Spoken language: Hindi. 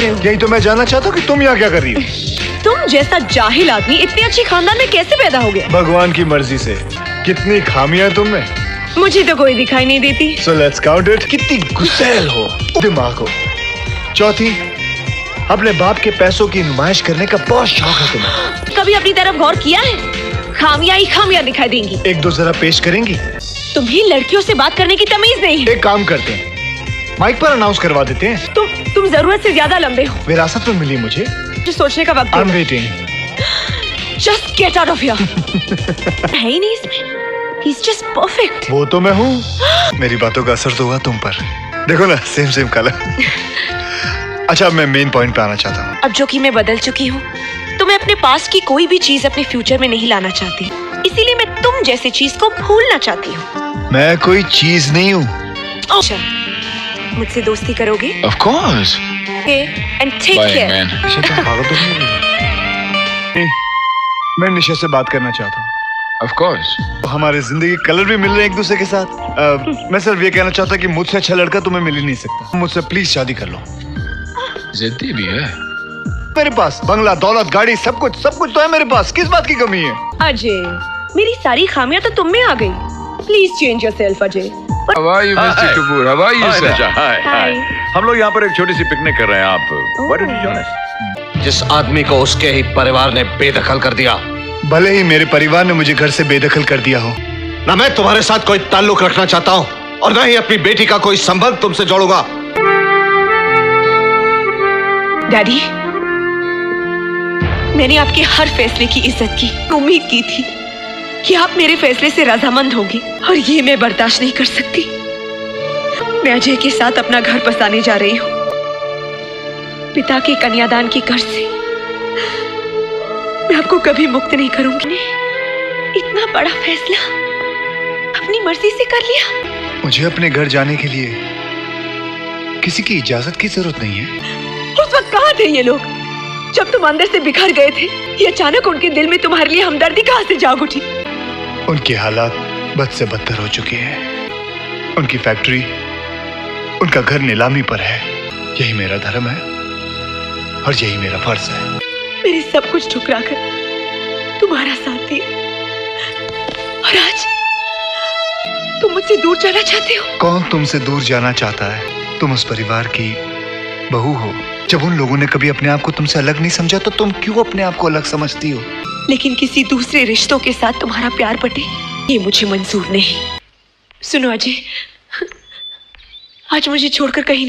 रहे हो? यही तो मैं जानना चाहता हूँ कि तुम यहाँ क्या कर रही हो? तुम जैसा जाहिल आदमी इतनी अच्छी खानदान में कैसे पैदा हो गया? भगवान की मर्जी से। कितनी खामियां तुम में। मुझे तो कोई दिखाई नहीं देती। So let's count it. कितनी गुस्सैल हो, दिमाग हो। चौथी, अपने बाप के पैसों की नुमाइश करने का बहुत शौक है तुम्हें। कभी अपनी तरफ गौर किया है? खामियां ही खामियां दिखाई देंगी। एक दो जरा पेश करेंगी? तुम्हें लड़कियों से बात करने की तमीज नहीं है। एक काम करते हैं, माइक पर अनाउंस करवा देते हैं। तुम जरूरत से ज्यादा लंबे हो। विरासत में मिली मुझे। जो सोचने का वक्त I'm waiting. Just get out of here. है ही नहीं इसमें। He's just perfect. वो तो मैं हूँ। मेरी बातों का असर तो हुआ तुम पर। देखो ना, सेम कलर। अच्छा, अब मैं मेन पॉइंट पे आना चाहता हूँ। अब जो कि मैं बदल चुकी हूँ, तो मैं अपने पास की कोई भी चीज अपने फ्यूचर में नहीं लाना चाहती। इसीलिए मैं तुम जैसी चीज को भूलना चाहती हूँ। मैं कोई चीज नहीं हूँ। अच्छा, मुझसे दोस्ती करोगे? Of course. Okay, and take Bye, care. man. मैं निशा से बात करना चाहता हूँ। Of course. हमारे जिंदगी कलर भी मिल रहे हैं एक दूसरे के साथ। मैं सिर्फ ये कहना चाहता कि मुझसे अच्छा लड़का तुम्हें मिल ही नहीं सकता। मुझसे प्लीज शादी कर लो। जिद्दी भी है। मेरे पास बंगला, दौलत, गाड़ी, सब कुछ तो है मेरे पास। किस बात की कमी है? अजय, मेरी सारी खामियां तो तुम में आ गई। Please change yourself Ajay. How are you, Mr. Hi. Kapoor? How are you, Hi, sir? Nisha, hi, Hi. hi. हम लोग यहाँ पर एक छोटी सी पिकनिक कर रहे हैं। आप Why don't you join us? जिस आदमी को उसके ही परिवार ने बेदखल कर दिया, भले ही मेरे परिवार ने मुझे घर से बेदखल कर दिया हो, ना मैं तुम्हारे साथ कोई ताल्लुक रखना चाहता हूँ और ना ही अपनी बेटी का कोई संबंध तुमसे जोड़ूंगा। डैडी, मैंने आपके हर फैसले की इज्जत की, उम्मीद की थी कि आप मेरे फैसले से रजामंद होंगे, और ये मैं बर्दाश्त नहीं कर सकती। मैं अजय के साथ अपना घर बसाने जा रही हूँ। पिता के कन्यादान के कर्ज से मैं आपको कभी मुक्त नहीं करूंगी। इतना बड़ा फैसला अपनी मर्जी से कर लिया। मुझे अपने घर जाने के लिए किसी की इजाजत की जरूरत नहीं है। उस वक्त कहाँ थे ये लोग जब तुम अंदर से बिखर गए थे? ये अचानक उनके दिल में तुम्हारे लिए हमदर्दी कहाँ से जाग उठी? उनके हालात बद से बदतर हो चुके हैं। उनकी फैक्ट्री, उनका घर नीलामी पर है। यही मेरा धर्म है और यही मेरा फर्ज है। मेरे सब कुछ ठुकरा कर तुम्हारा साथ दिया, और आज तुम मुझसे दूर जाना चाहते हो। कौन तुमसे दूर जाना चाहता है? तुम उस परिवार की बहू हो। जब उन लोगों ने कभी अपने आप को तुमसे अलग नहीं समझा, तो तुम क्यों अपने आप को अलग समझती हो? लेकिन किसी दूसरे रिश्तों के साथ तुम्हारा प्यार बटे, ये मुझे मंजूर नहीं। सुनो अजय, आज मुझे छोड़कर कहीं नहीं